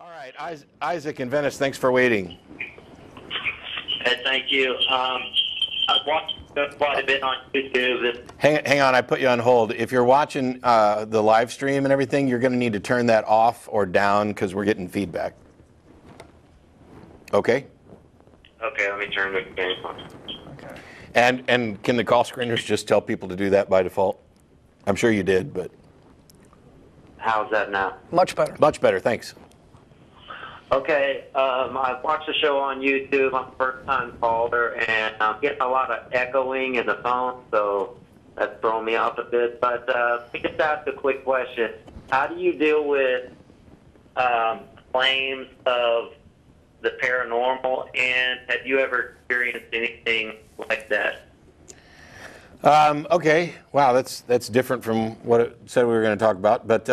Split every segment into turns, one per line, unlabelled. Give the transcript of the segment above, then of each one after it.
All right, Isaac and Venice, thanks for waiting.
Thank you. I've watched quite a bit on YouTube.
Hang on, I put you on hold. If you're watching the live stream and everything, you're going to need to turn that off or down because we're getting feedback. Okay?
Okay, let me turn the game on.
Okay. And can the call screeners just tell people to do that by default? I'm sure you did, but...
How's that now?
Much better.
Much better, thanks.
Okay, I've watched the show on YouTube. I'm a first-time caller, and I'm getting a lot of echoing in the phone, so that's throwing me off a bit. But let me just ask a quick question. How do you deal with claims of the paranormal, and have you ever experienced anything like that?
Okay, wow, that's different from what it said we were going to talk about. But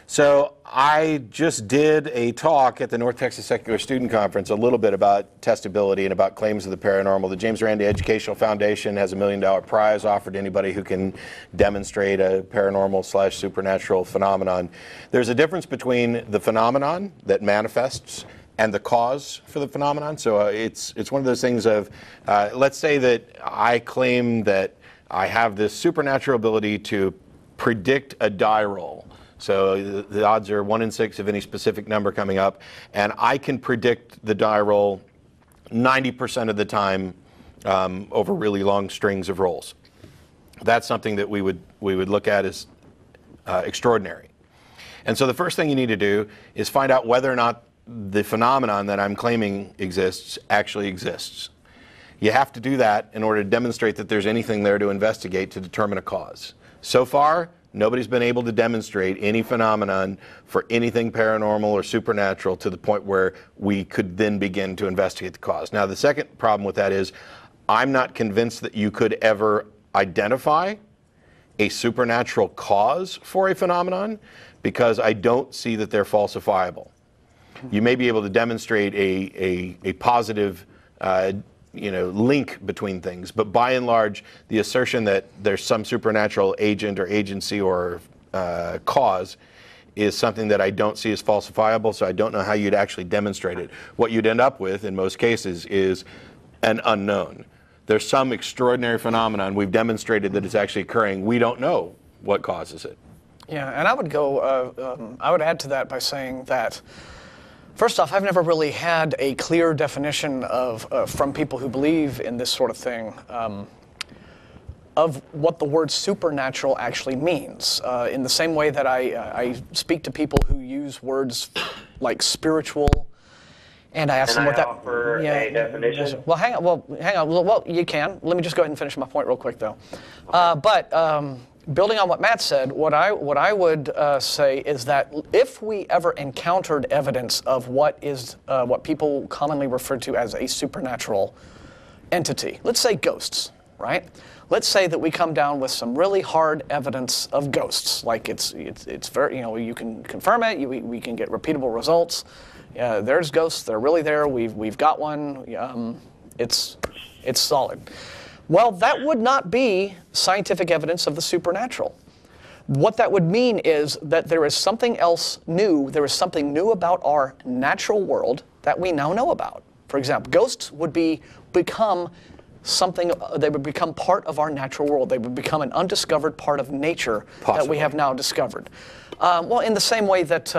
so I just did a talk at the North Texas Secular Student Conference a little bit about testability and about claims of the paranormal. The James Randi Educational Foundation has $1 million prize offered to anybody who can demonstrate a paranormal / supernatural phenomenon. There's a difference between the phenomenon that manifests and the cause for the phenomenon. So it's one of those things of, let's say that I claim that I have this supernatural ability to predict a die roll. So the odds are 1 in 6 of any specific number coming up, and I can predict the die roll 90% of the time over really long strings of rolls. That's something that we would look at as extraordinary. And so the first thing you need to do is find out whether or not the phenomenon that I'm claiming exists actually exists. You have to do that in order to demonstrate that there's anything there to investigate to determine a cause. So far, nobody's been able to demonstrate any phenomenon for anything paranormal or supernatural to the point where we could then begin to investigate the cause. Now, the second problem with that is I'm not convinced that you could ever identify a supernatural cause for a phenomenon because I don't see that they're falsifiable. You may be able to demonstrate a positive link between things, but by and large, the assertion that there's some supernatural agent or agency or cause is something that I don't see as falsifiable, so I don't know how you'd actually demonstrate it. What you'd end up with, in most cases, is an unknown. There's some extraordinary phenomenon. We've demonstrated that it's actually occurring. We don't know what causes it.
Yeah, and I would go, I would add to that by saying that first off, I've never really had a clear definition of, from people who believe in this sort of thing, of what the word supernatural actually means. In the same way that I speak to people who use words like spiritual, and I ask them what that.
Offer a definition?
Well, hang on. Well, you can. Let me just go ahead and finish my point real quick, though. Building on what Matt said, what I would say is that if we ever encountered evidence of what people commonly refer to as a supernatural entity, let's say ghosts, right? Let's say that we come down with some really hard evidence of ghosts, like it's very, you can confirm it, we can get repeatable results. There's ghosts, they're really there. We've got one. It's solid. Well, that would not be scientific evidence of the supernatural. What that would mean is that there is something else new, there is something new about our natural world that we now know about. For example, ghosts would become something, they would become part of our natural world. They would become an undiscovered part of nature that we have now discovered. Well, in the same way that,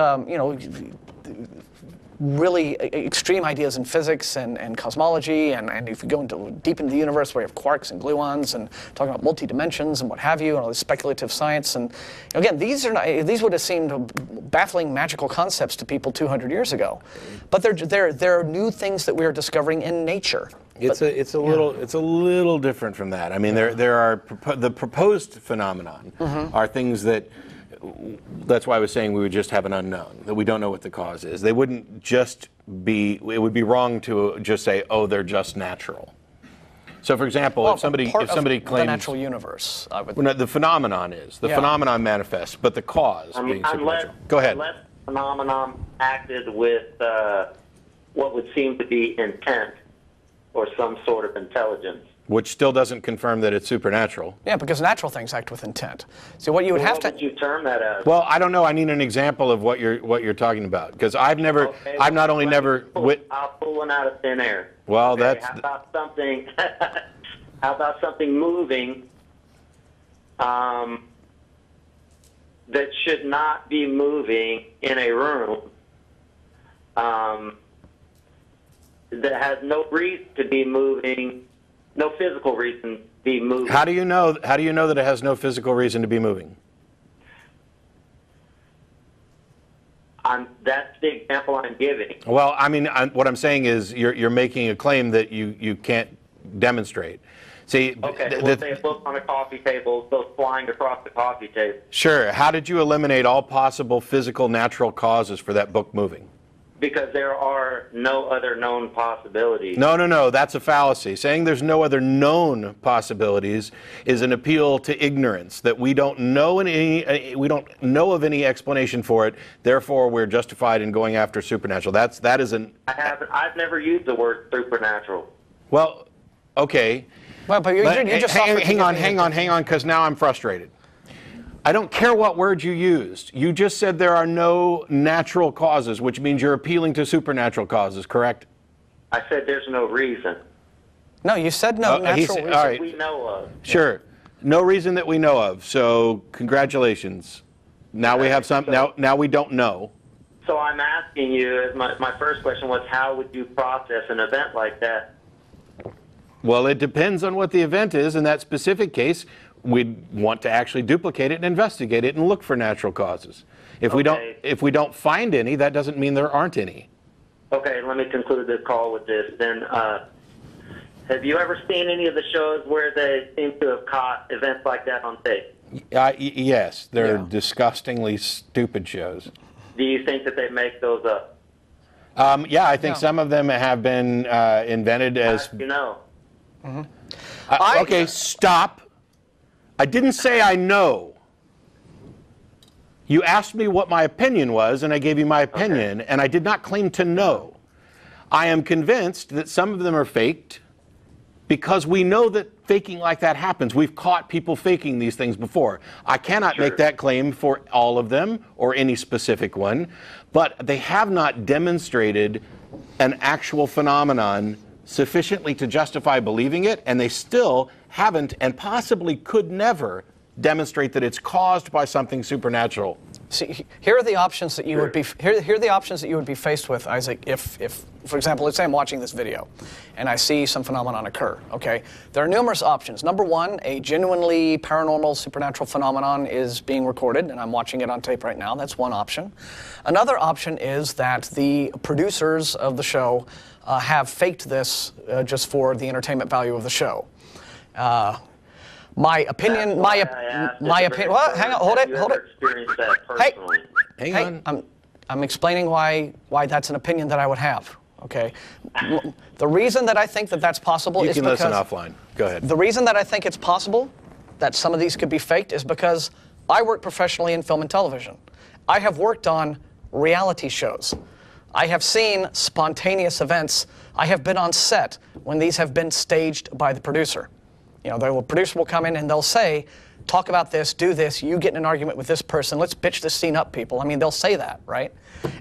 really extreme ideas in physics and cosmology, and if you go deep into the universe where you have quarks and gluons and talking about multi-dimensions and what have you, and all this speculative science. And again, these would have seemed baffling magical concepts to people 200 years ago. But they're new things that we are discovering in nature.
It's a little different from that. I mean, there are the proposed phenomenon are things that. That's why I was saying we would just have an unknown, that we don't know what the cause is. They wouldn't just be, it would be wrong to just say, oh, they're just natural. So for example, if somebody claims
the natural universe, I would.
Well, no, the phenomenon is. The phenomenon manifests, but the cause being supernatural. Go ahead.
Unless the phenomenon acted with what would seem to be intent or some sort of intelligence.
Which still doesn't confirm that it's supernatural.
Yeah, because natural things act with intent. So what you would have to...
What would you term that as?
Well, I don't know. I need an example of what you're talking about, because I've never,
Okay,
I've not only never.
I'll pull one out of thin air.
Well,
Okay,
that's.
How about something? How about something moving that should not be moving in a room? That has no reason to be moving, no physical reason to be moving.
How do you know? How do you know that it has no physical reason to be moving?
That's the example I'm giving.
Well, I mean, what I'm saying is you're making a claim that you can't demonstrate. See,
Okay, we'll say a book on a coffee table goes flying across the coffee table.
Sure. How did you eliminate all possible physical, natural causes for that book moving?
Because there are no other known possibilities.
No. That's a fallacy. Saying there's no other known possibilities is an appeal to ignorance, that we don't know of any explanation for it. Therefore, we're justified in going after supernatural. That is an.
I've never used the word supernatural.
Well, okay.
Well, but you just
hang on, because now I'm frustrated. I don't care what word you used. You just said there are no natural causes, which means you're appealing to supernatural causes, correct?
I said there's no reason.
No, you said no natural reason.
All right.
We know of.
Sure. No reason that we know of. So congratulations. Now we have some. Now we don't know.
So I'm asking you, my first question was, how would you process an event like that?
Well, it depends on what the event is. In that specific case, we'd want to actually duplicate it and investigate it and look for natural causes. If we don't find any, that doesn't mean there aren't any.
Okay, let me conclude this call with this. Then, have you ever seen any of the shows where they seem to have caught events like that on tape?
Yes, they're disgustingly stupid shows.
Do you think that they make those up?
Yeah, I think some of them have been invented as.
You know.
Okay, stop. I didn't say I know. You asked me what my opinion was, and I gave you my opinion, and I did not claim to know. I am convinced that some of them are faked because we know that faking like that happens. We've caught people faking these things before. I cannot make that claim for all of them or any specific one, but they have not demonstrated an actual phenomenon sufficiently to justify believing it, and they still haven't and possibly could never demonstrate that it's caused by something supernatural.
See, here are the options that you would be here are the options that you would be faced with, Isaac, if for example, let's say I'm watching this video and I see some phenomenon occur, okay? There are numerous options. Number one, a genuinely paranormal supernatural phenomenon is being recorded and I'm watching it on tape right now. That's one option. Another option is that the producers of the show have faked this just for the entertainment value of the show. My opinion. What? Hang on. Hold it.
Hang on.
I'm explaining why that's an opinion that I would have. Okay. The reason that I think that that's possible is because.
You can listen offline. Go ahead.
The reason that I think it's possible that some of these could be faked is because I work professionally in film and television. I have worked on reality shows. I have seen spontaneous events. I have been on set when these have been staged by the producer. You know, the producer will come in and they'll say, talk about this, do this, you get in an argument with this person, let's bitch this scene up, people. I mean, they'll say that, right?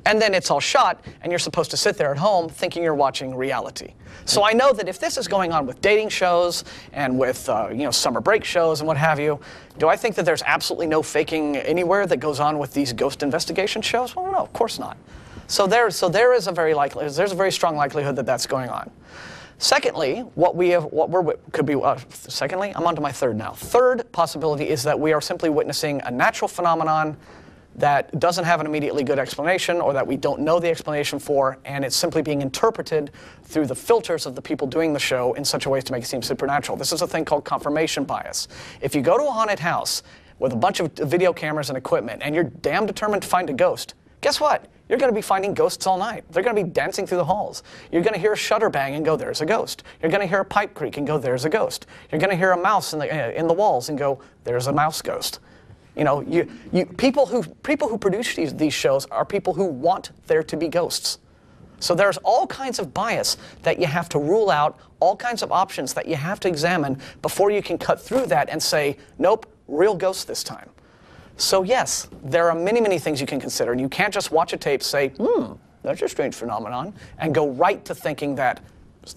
And then it's all shot, and you're supposed to sit there at home thinking you're watching reality. So I know that if this is going on with dating shows and with, summer break shows and what have you, do I think that there's absolutely no faking anywhere that goes on with these ghost investigation shows? Well, no, of course not. So there is there's a very strong likelihood that that's going on. Secondly, secondly, I'm on to my third now. Third possibility is that we are simply witnessing a natural phenomenon that doesn't have an immediately good explanation or that we don't know the explanation for, and it's simply being interpreted through the filters of the people doing the show in such a way as to make it seem supernatural. This is a thing called confirmation bias. If you go to a haunted house with a bunch of video cameras and equipment and you're damn determined to find a ghost, guess what? You're going to be finding ghosts all night. They're going to be dancing through the halls. You're going to hear a shutter bang and go, there's a ghost. You're going to hear a pipe creak and go, there's a ghost. You're going to hear a mouse in the walls and go, there's a mouse ghost. You know, people who produce these shows are people who want there to be ghosts. So there's all kinds of bias that you have to rule out, all kinds of options that you have to examine before you can cut through that and say, nope, real ghost this time. So yes, there are many, many things you can consider. And you can't just watch a tape, say, that's a strange phenomenon, and go right to thinking that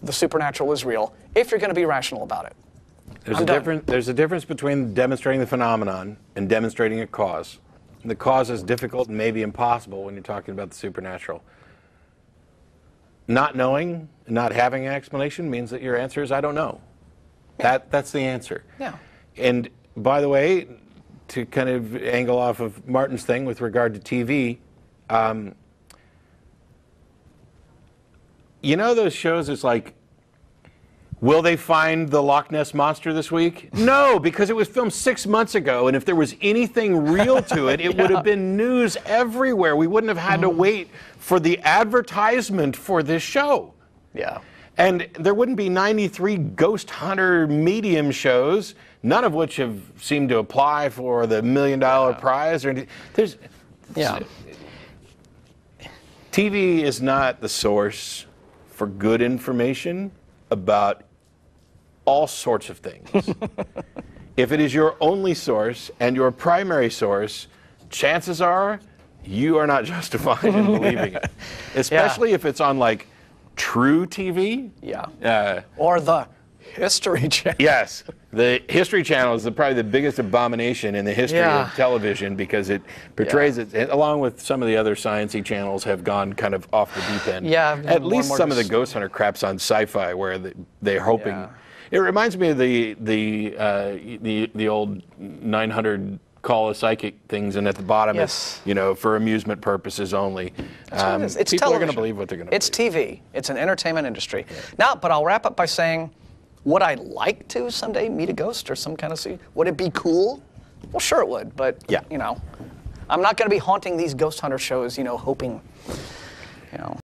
the supernatural is real if you're going to be rational about it.
There's a difference between demonstrating the phenomenon and demonstrating a cause. And the cause is difficult and maybe impossible when you're talking about the supernatural. Not knowing, not having an explanation means that your answer is, I don't know.
Yeah.
That's the answer.
Yeah.
And by the way, to kind of angle off of Martin's thing with regard to TV, you know those shows, it's like, will they find the Loch Ness Monster this week? No, because it was filmed 6 months ago, and if there was anything real to it, it would have been news everywhere. We wouldn't have had to wait for the advertisement for this show.
Yeah.
And there wouldn't be 93 ghost hunter medium shows, none of which have seemed to apply for the $1 million prize or anything. TV is not the source for good information about all sorts of things. If it is your only source and your primary source, chances are you are not justified in believing it. Especially if it's on like true TV.
Yeah. Or the History Channel.
Yes. The History Channel is probably the biggest abomination in the history of television because it portrays it, along with some of the other sciencey channels have gone kind of off the deep end.
Yeah.
At least some of the ghost hunter crap's on sci-fi where they're hoping.
Yeah.
It reminds me of the old 900 call a psychic things, and at the bottom it's, for amusement purposes only.
That's what it is. It's
people
television.
are going to believe what they're going to
It's TV. It's an entertainment industry. Now, but I'll wrap up by saying, would I like to someday meet a ghost or some kind of would it be cool? Well, sure it would, but I'm not going to be haunting these ghost hunter shows, hoping,